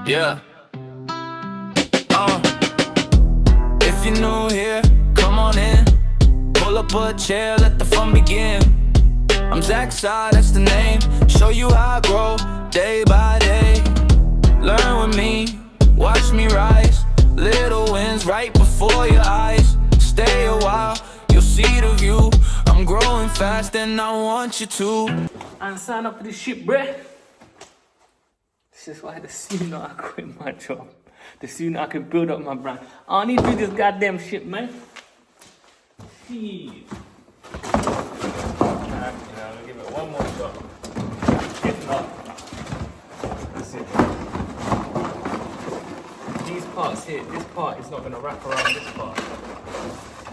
Yeah. If you're new here, come on in. Pull up a chair, let the fun begin. I'm Zach Side, that's the name. Show you how I grow day by day. Learn with me, watch me rise. Little wins right before your eyes. Stay a while, you'll see the view. I'm growing fast and I want you to. And sign up for this shit, bruh. This is why the sooner I quit my job, the sooner I can build up my brand. I need to do this goddamn shit, man. Shit. I'll give it one more shot. If not, that's it. These parts here, this part is not going to wrap around this part.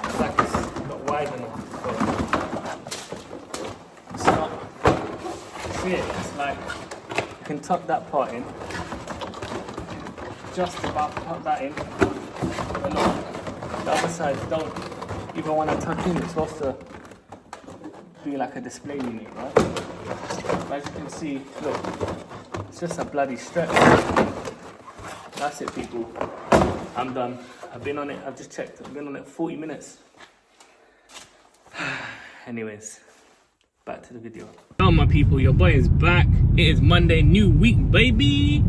It's like it's not wide enough. It's not. See it? It's like you can tuck that part in. Just about tuck that in. But no, the other side don't. Even when I tuck in, it's supposed to be like a display unit, right? But as you can see, look, it's just a bloody stretch. That's it, people. I'm done. I've been on it, I've just checked, I've been on it 40 minutes. Anyways, back to the video. Hello my people, your boy is back. It is Monday, new week, baby.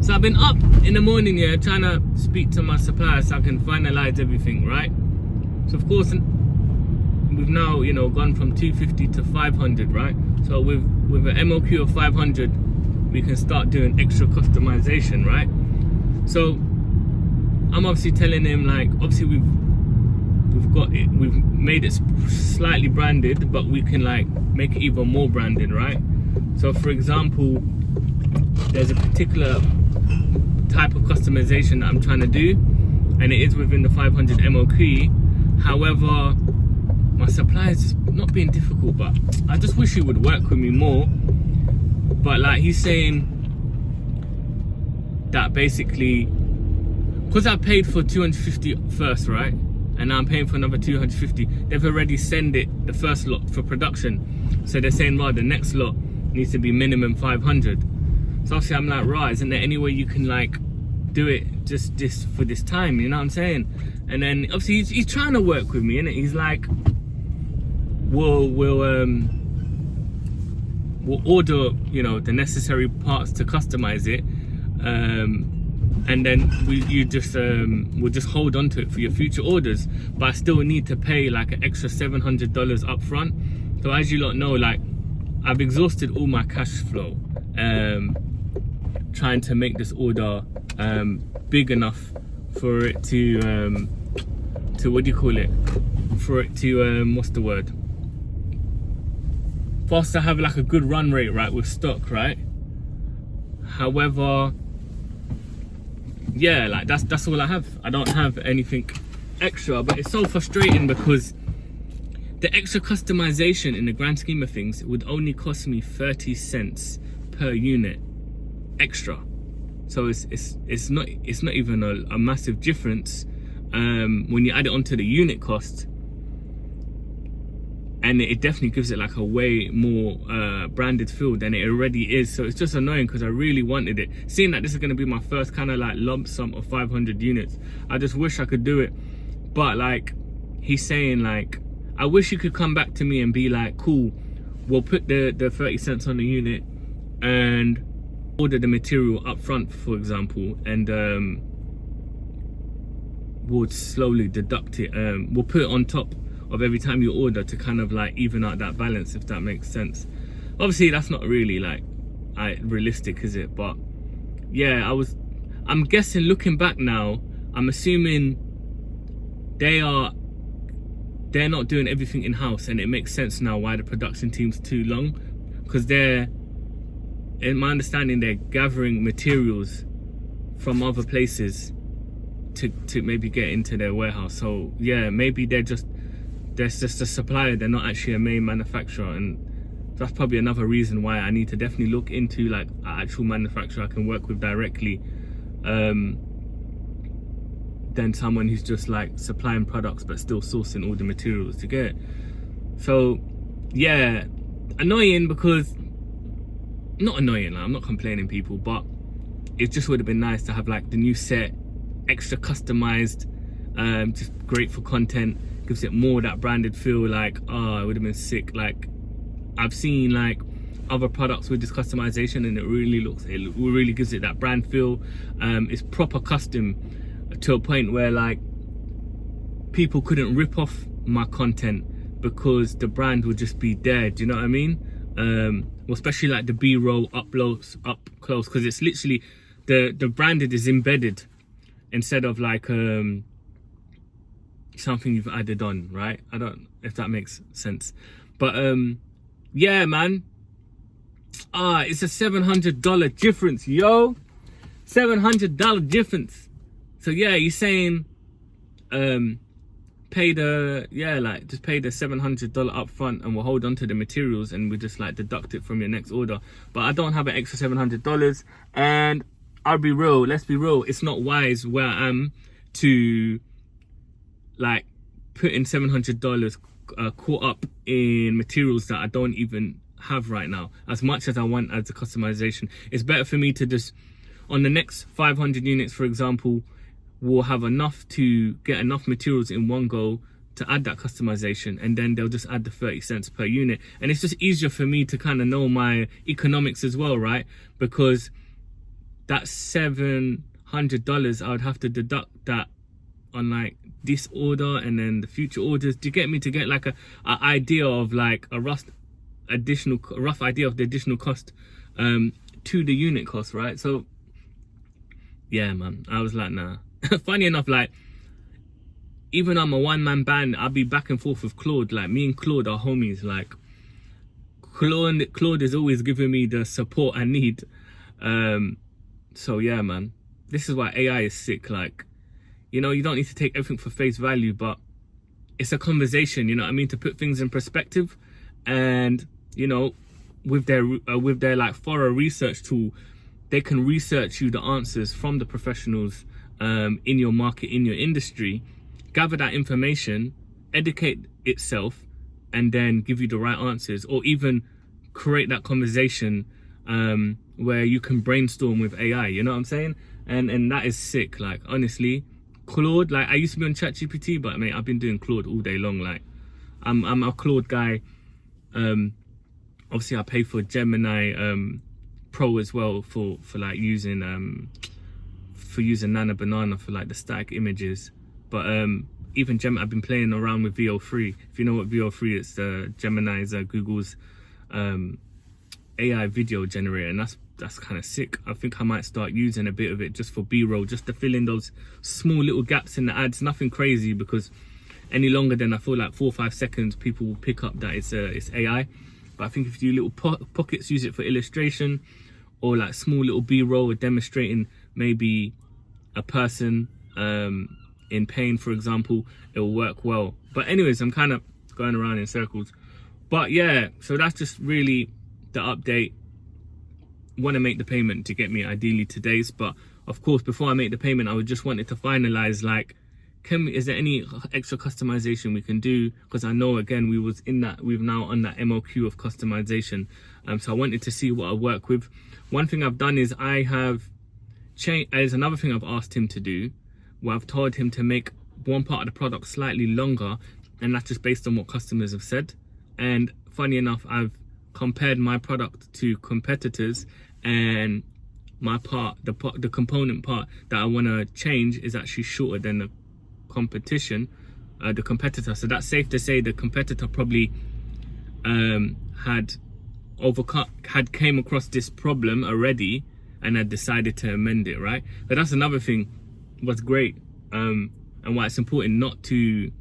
So I've been up in the morning here, trying to speak to my supplier so I can finalize everything, right? So of course, we've now, gone from 250 to 500, right? So with an MOQ of 500, we can start doing extra customization, right? So I'm obviously telling him, like, obviously we've made it slightly branded, but we can like make it even more branded, right? So for example, there's a particular type of customization that I'm trying to do, and it is within the 500 MOQ. However, my supplier is just not being difficult, but I just wish he would work with me more. But like he's saying that basically, because I paid for 250 first, right? And now I'm paying for another 250. They've already sent it, the first lot, for production. So they're saying, well, the next lot needs to be minimum 500. So obviously I'm like, right, isn't there any way you can like do it just for this time? You know what I'm saying? And then obviously he's trying to work with me, innit? He's like, we'll order, the necessary parts to customize it, and then we'll just hold on to it for your future orders. But I still need to pay like an extra $700 up front. So as you lot know, like, I've exhausted all my cash flow trying to make this order big enough for it to what do you call it? For it to what's the word? For us to have like a good run rate, right, with stock, right? However, yeah, like that's all I have. I don't have anything extra, but it's so frustrating because the extra customization in the grand scheme of things would only cost me 30 cents per unit extra. So it's not even a massive difference when you add it onto the unit cost, and it definitely gives it like a way more branded feel than it already is. So it's just annoying because I really wanted it. Seeing that this is going to be my first kind of like lump sum of 500 units, I just wish I could do it. But like he's saying, like, I wish you could come back to me and be like, cool, we'll put the 30 cents on the unit and order the material up front, for example, and we'll slowly deduct it. We'll put it on top of every time you order to kind of like even out that balance, if that makes sense. Obviously that's not really like realistic, is it? But yeah, I'm guessing, looking back now, I'm assuming they're not doing everything in-house, and it makes sense now why the production team's too long, because in my understanding, they're gathering materials from other places to maybe get into their warehouse. So yeah, maybe they're just a supplier, they're not actually a main manufacturer, and that's probably another reason why I need to definitely look into like an actual manufacturer I can work with directly, than someone who's just like supplying products but still sourcing all the materials to get it. So yeah, annoying, because not annoying, like, I'm not complaining, people, but it just would have been nice to have like the new set, extra customized, just great for content, gives it more that branded feel. Like, oh, it would have been sick. Like, I've seen like other products with this customization, and it really gives it that brand feel. It's proper custom to a point where like people couldn't rip off my content because the brand would just be there. Do you know what I mean? Especially like the B-roll up close, because it's literally the branded is embedded instead of like something you've added on, right? I don't know if that makes sense, but yeah, man. It's a $700 difference, yo. $700 difference. So yeah, you're saying pay the $700 up front, and we'll hold on to the materials, and we just like deduct it from your next order. But I don't have an extra $700, and let's be real, it's not wise where I am to like put in $700 caught up in materials that I don't even have right now, as much as I want as a customization. It's better for me to just, on the next 500 units, for example, we'll have enough to get enough materials in one go to add that customization, and then they'll just add the 30 cents per unit. And it's just easier for me to kind of know my economics as well, right? Because that $700, I would have to deduct that on like this order and then the future orders to get like a idea of like a rough idea of the additional cost to the unit cost, right? So yeah, man, I was like, nah. Funny enough, like, even though I'm a one-man band, I'll be back and forth with Claude. Like, me and Claude are homies. Like, Claude is always giving me the support I need. So yeah, man, this is why AI is sick. Like, you know, you don't need to take everything for face value, but it's a conversation, you know what I mean, to put things in perspective. And, you know, with their like thorough research tool, they can research you the answers from the professionals in your market, in your industry, gather that information, educate itself, and then give you the right answers, or even create that conversation where you can brainstorm with AI, you know what I'm saying? And that is sick. Like, honestly, Claude, like, I used to be on ChatGPT, but mate, I've been doing Claude all day long. Like, I'm a Claude guy. Obviously I pay for Gemini Pro as well for like using Nana Banana for like the static images. But even Gemini, I've been playing around with VO3. If you know what VO3 is, Gemini's Google's AI video generator, and that's kind of sick. I think I might start using a bit of it just for B-roll, just to fill in those small little gaps in the ads. Nothing crazy, because any longer than I feel like 4 or 5 seconds, people will pick up that it's AI. But I think if you do little pockets, use it for illustration, or like small little B-roll demonstrating maybe a person in pain, for example, it will work well. But anyways, I'm kind of going around in circles. But yeah, so that's just really the update. Want to make the payment to get me ideally today's, but of course before I make the payment, I would just wanted to finalize, like, is there any extra customization we can do? Because I know, again, we've now on that MOQ of customization. So I wanted to see what I work with. One thing I've done is I have changed. There's another thing I've asked him to do, where I've told him to make one part of the product slightly longer, and that's just based on what customers have said. And funny enough, I've compared my product to competitors, and my part, the component part that I want to change, is actually shorter than the competitor. So that's safe to say the competitor probably had came across this problem already and had decided to amend it, right? But that's another thing what's great, and why it's important not to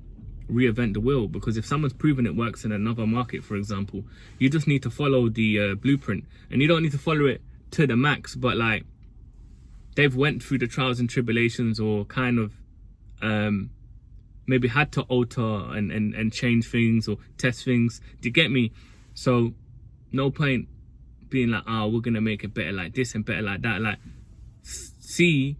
reinvent the wheel, because if someone's proven it works in another market, for example, you just need to follow the blueprint, and you don't need to follow it to the max, but like, they've went through the trials and tribulations, or kind of maybe had to alter and change things or test things. Do you get me? So no point being like, we're gonna make it better like this and better like that. Like, see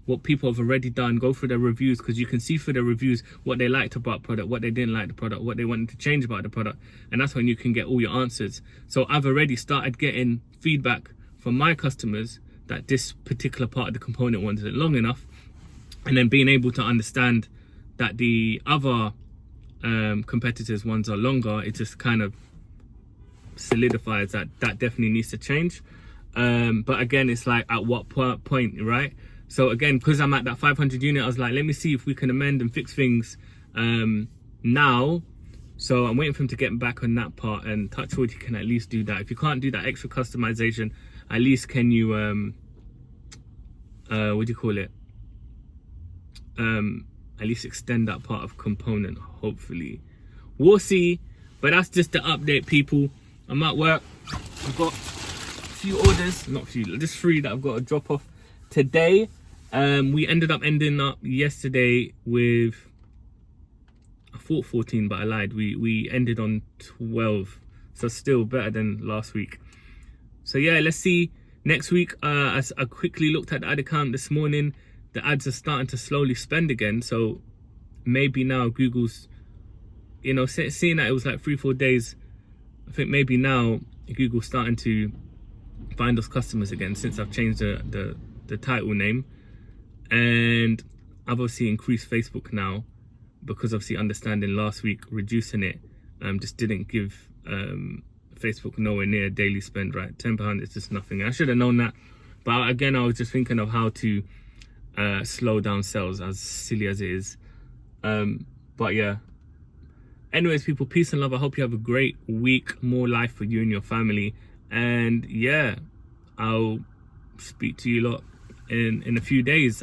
what people have already done, go through their reviews, because you can see through their reviews what they liked about product, what they didn't like the product, what they wanted to change about the product, and that's when you can get all your answers. So I've already started getting feedback from my customers that this particular part of the component wasn't long enough, and then being able to understand that the other competitors' ones are longer, it just kind of solidifies that definitely needs to change. But again, it's like, at what point, right? So again, because I'm at that 500 unit, I was like, let me see if we can amend and fix things now. So I'm waiting for him to get back on that part, and touch wood, you can at least do that. If you can't do that extra customization, at least can you what do you call it, at least extend that part of component, hopefully. We'll see. But that's just the update, people. I'm at work. I've got a few orders, not few, just 3 that I've got to drop off today. We ended up yesterday with, I thought 14, but I lied. We ended on 12, so still better than last week. So yeah, let's see next week. As I quickly looked at the ad account this morning, the ads are starting to slowly spend again. So maybe now Google's, you know, seeing that it was like 3-4 days, I think maybe now Google's starting to find us customers again, since I've changed the title name. And I've obviously increased Facebook now, because obviously understanding last week reducing it just didn't give Facebook nowhere near daily spend, right? £10 is just nothing. I should have known that, but again, I was just thinking of how to slow down sales, as silly as it is. But yeah, anyways, people, peace and love. I hope you have a great week, more life for you and your family, and yeah, I'll speak to you lot in a few days.